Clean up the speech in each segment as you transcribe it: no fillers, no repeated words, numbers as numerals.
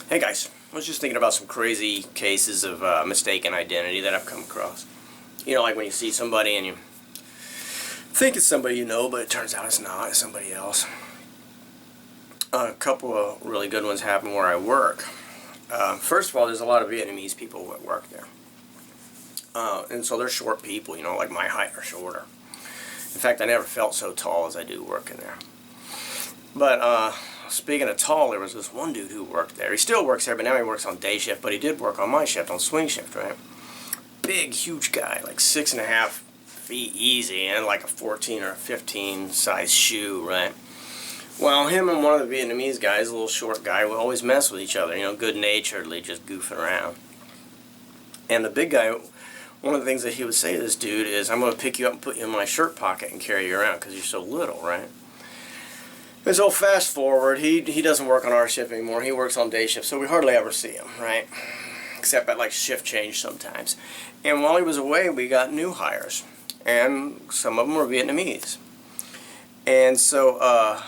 Hey guys, I was just thinking about some crazy cases of mistaken identity that I've come across. You know, like when you see somebody and you think it's somebody you know, but it turns out it's not, it's somebody else. A couple of really good ones happen where I work. First of all, there's a lot of Vietnamese people that work there. And so they're short people, you know, like my height or shorter. In fact, I never felt so tall as I do working there. But speaking of tall, there was this one dude who worked there. He still works there, but now he works on day shift, but he did work on my shift, on swing shift, right? Big, huge guy, like 6.5 feet easy, and like a 14 or a 15 size shoe, right? Well, him and one of the Vietnamese guys, a little short guy, would always mess with each other, you know, good-naturedly, just goofing around. And the big guy, one of the things that he would say to this dude is, I'm going to pick you up and put you in my shirt pocket and carry you around because you're so little, right? And so fast forward, he doesn't work on our shift anymore. He works on day shift, so we hardly ever see him, right? Except at like shift change sometimes. And while he was away, we got new hires, and some of them were Vietnamese. And so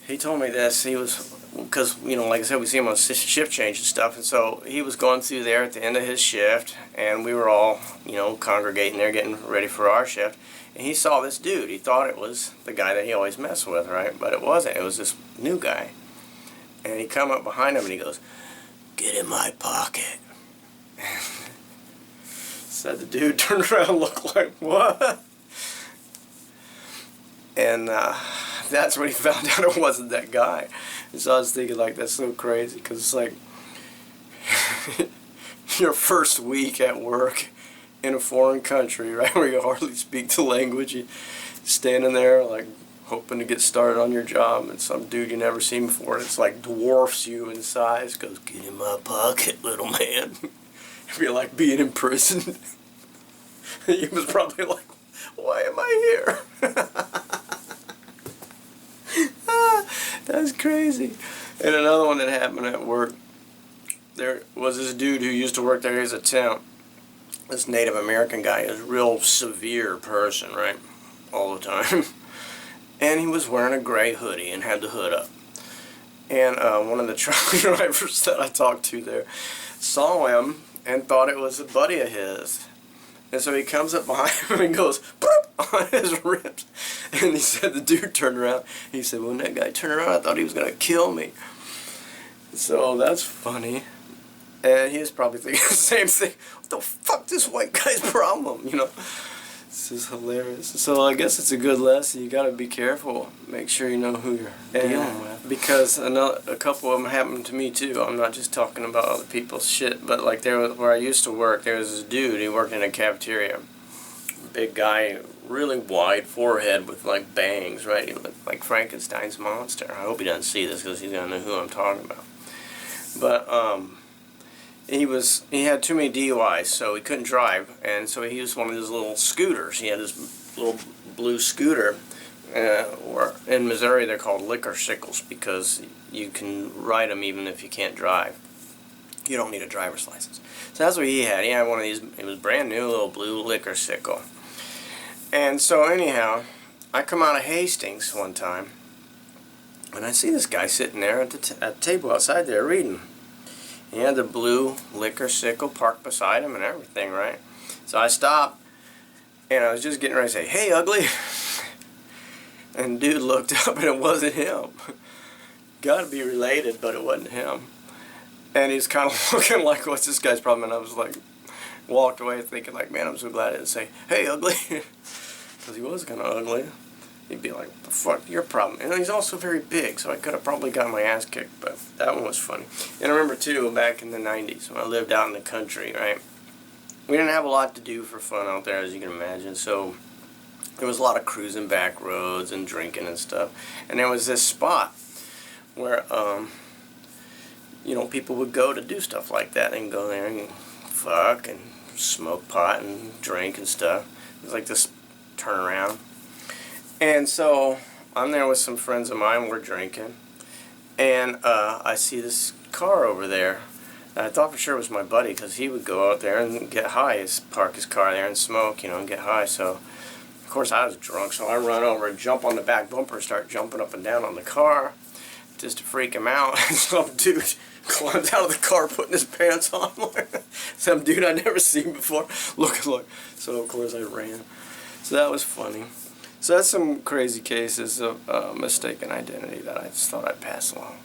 he told me this. He was, because, you know, like I said, we see him on shift change and stuff, and so he was going through there at the end of his shift, and we were all, you know, congregating there getting ready for our shift. And he saw this dude. He thought it was the guy that he always messed with, right? But it wasn't. It was this new guy. And he come up behind him and he goes, "Get in my pocket." Said the dude turned around and looked like, "What?" And that's when he found out it wasn't that guy. And so I was thinking, like, that's so crazy, because it's like your first week at work in a foreign country, right, where you hardly speak the language, you standing there like hoping to get started on your job, and some dude you never seen before, it's like dwarfs you in size, goes, "Get in my pocket, little man." It'd be like being in prison. He was probably like, "Why am I here?" That's crazy. And another one that happened at work, there was this dude who used to work there as a temp. This Native American guy is a real severe person, right, all the time. And he was wearing a gray hoodie and had the hood up. And one of the truck drivers that I talked to there saw him and thought it was a buddy of his. And so he comes up behind him and goes, "Boop," on his ribs. And he said, the dude turned around. He said, "When that guy turned around, I thought he was going to kill me." So that's funny. And he was probably thinking the same thing. What the fuck, this white guy's problem? You know, this is hilarious. So I guess it's a good lesson. You gotta be careful. Make sure you know who you're dealing with. Because a couple of them happened to me too. I'm not just talking about other people's shit. But like where I used to work, there was this dude. He worked in a cafeteria. Big guy, really wide forehead with like bangs, right? He looked like Frankenstein's monster. I hope he doesn't see this because he's gonna know who I'm talking about. But he had too many DUIs, so he couldn't drive, and so he used one of his little scooters. He had this little blue scooter, or in Missouri they're called liquor sickles because you can ride them even if you can't drive. You don't need a driver's license. So that's what he had. He had one of these. It was brand new, little blue liquor sickle. And so anyhow, I come out of Hastings one time, and I see this guy sitting there at the table outside there reading. He had the blue liquor sickle parked beside him and everything, right? So I stopped, and I was just getting ready to say, "Hey, ugly." And dude looked up, and it wasn't him. Gotta be related, but it wasn't him. And he's kind of looking like, "What's this guy's problem?" And I was like, walked away thinking like, man, I'm so glad I didn't say, "Hey, ugly." Because he was kind of ugly. He'd be like, "The fuck, your problem?" And he's also very big, so I could have probably gotten my ass kicked, but that one was funny. And I remember, too, back in the 90s, when I lived out in the country, right? We didn't have a lot to do for fun out there, as you can imagine, so there was a lot of cruising back roads and drinking and stuff. And there was this spot where, you know, people would go to do stuff like that and go there and fuck and smoke pot and drink and stuff. It was like this turnaround. And so I'm there with some friends of mine, we're drinking, and I see this car over there. And I thought for sure it was my buddy because he would go out there and get high, park his car there and smoke, you know, and get high. So, of course, I was drunk, so I run over and jump on the back bumper and start jumping up and down on the car. just to freak him out. Some dude climbs out of the car putting his pants on. Some dude I'd never seen before. Look. So of course I ran. So that was funny. So that's some crazy cases of mistaken identity that I just thought I'd pass along.